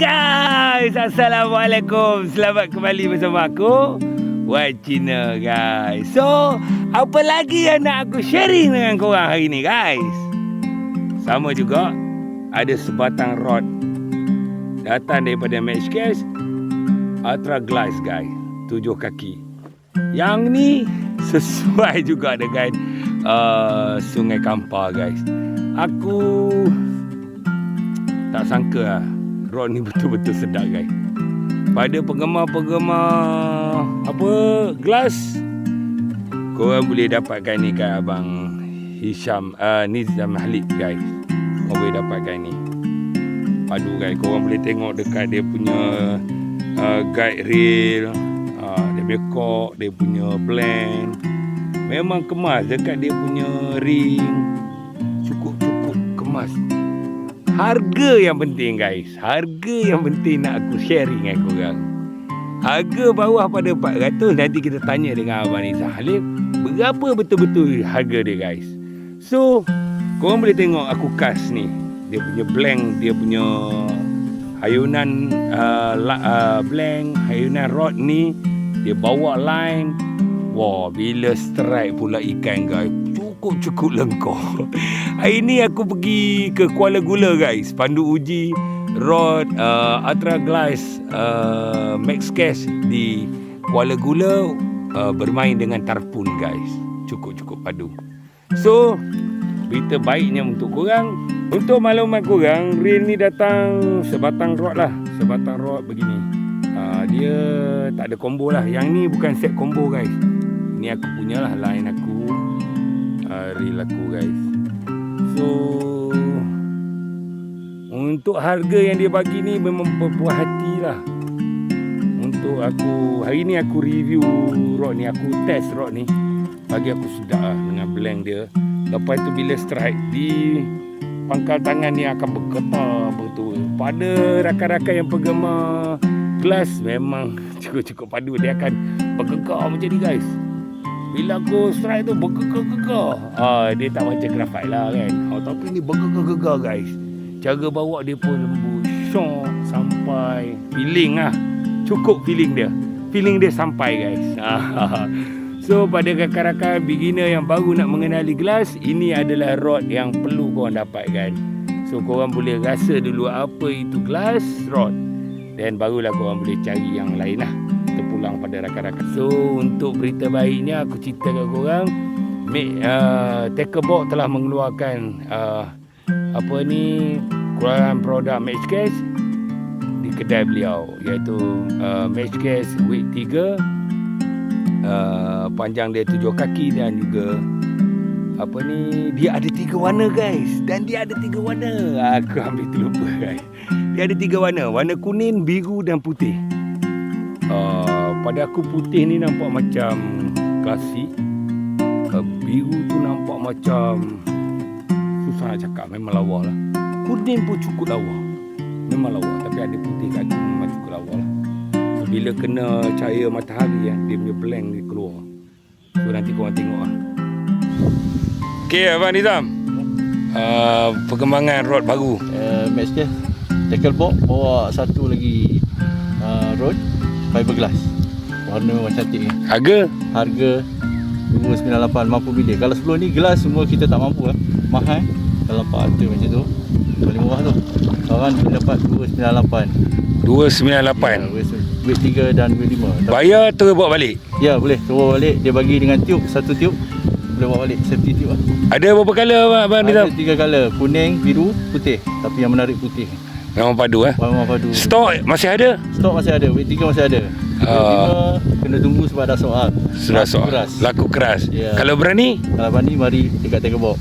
Guys, Assalamualaikum. Selamat kembali bersama aku, White Cina, guys. So, apa lagi yang nak aku sharing dengan korang hari ni, guys? Sama juga, ada sebatang rod datang daripada Matchcase Ultra Glass, guys. 7 kaki. Yang ni sesuai juga dengan Sungai Kampar, guys. Aku tak sangka lah rod ni betul-betul sedap, guys. Pada penggemar-penggemar glass, korang boleh dapatkan ni kat Abang Hisham Nizam Halid, guys. Korang boleh dapatkan ni padu, guys. Korang boleh tengok dekat dia punya guide rail, dia punya cork, dia punya blend. Memang kemas dekat dia punya ring. Cukup kemas. Harga yang penting, guys. Harga yang penting nak aku sharing dengan korang. Harga bawah pada 400. Nanti kita tanya dengan Abang Nizam Halid berapa betul-betul harga dia, guys. So, korang boleh tengok aku cast ni. Dia punya blank, dia punya hayunan blank, hayunan rod ni. Dia bawa line. Wah, bila strike pula ikan, guys, cukup lengkap. Hari ni aku pergi ke Kuala Gula, guys, pandu uji rod Ultra Glass Matchcase di Kuala Gula, bermain dengan tarpun, guys. Cukup padu. So, berita baiknya untuk korang, untuk maklumat korang, reel ni datang sebatang rod lah. Sebatang rod begini. Dia tak ada combo lah. Yang ni bukan set combo, guys. Ni aku punya lah, line aku, reel aku, guys. So, untuk harga yang dia bagi ni memang berpuas hati lah. Untuk aku, hari ni aku review rod ni, aku test rod ni. Bagi aku sedap lah dengan blank dia. Lepas tu bila strike di pangkal tangan ni akan bergetar betul. Pada rakan-rakan yang penggemar glass, memang cukup padu. Dia akan bergegar macam ni, guys. Bila aku strike tu bergegar-gegar. Dia tak macam graphite lah, kan. Tapi ni bergegar-gegar, guys. Cara bawa dia pun lembut, syok, sampai feeling lah. Cukup feeling dia. Feeling dia sampai, guys. So, pada rakan-rakan beginner yang baru nak mengenali glass, ini adalah rod yang perlu korang dapatkan. So, korang boleh rasa dulu apa itu glass rod. Dan barulah korang boleh cari yang lain lah. Terpulang pada rakan-rakan. So, untuk berita baiknya, aku ceritakan korang, Tackle telah mengeluarkan keluaran produk Matchcase di kedai beliau, iaitu Matchcase Weight 3, panjang dia 7 kaki, dan juga dia ada 3 warna, guys. Dan dia ada 3 warna. Aku hampir terlupa, guys. Dia ada 3 warna. Warna kuning, biru dan putih. Pada aku putih ni nampak macam klasik. Biru tu nampak macam susah nak cakap, memang lawa lah. Kuning pun cukup lawa, memang lawa. Tapi ada putih kat tu memang cukup lawa lah. So, bila kena cahaya matahari, dia punya blank dia keluar. So, nanti korang tengok lah. Okay, Abang Nizam, perkembangan rod baru Matchcase Tackle box bawa satu lagi rod fiberglass. Warna memang cantik ni. Harga 298 mampu bilik. Kalau sebelum ni glass semua kita tak mampu lah. Mahal. Kalau 400 macam tu paling murah tu. Sekarang kita dapat 298. Ya, weight 3 dan weight 5. Bayar terus bawa balik? Ya, boleh terus bawa balik. Dia bagi dengan tube, satu tube. Boleh bawa balik, safety tube lah. Ada berapa colour, Abang Nizam? Ada 3 colour, kuning, biru, putih. Tapi yang menarik putih. Memang padu, Memang padu. Stok masih ada? Stok masih ada, weight 3 masih ada. Weight 5 kena tunggu sebab dah soal. Sudah soal. Laku keras. Ya. Kalau berani? Kalau berani, mari dekat Tackle box.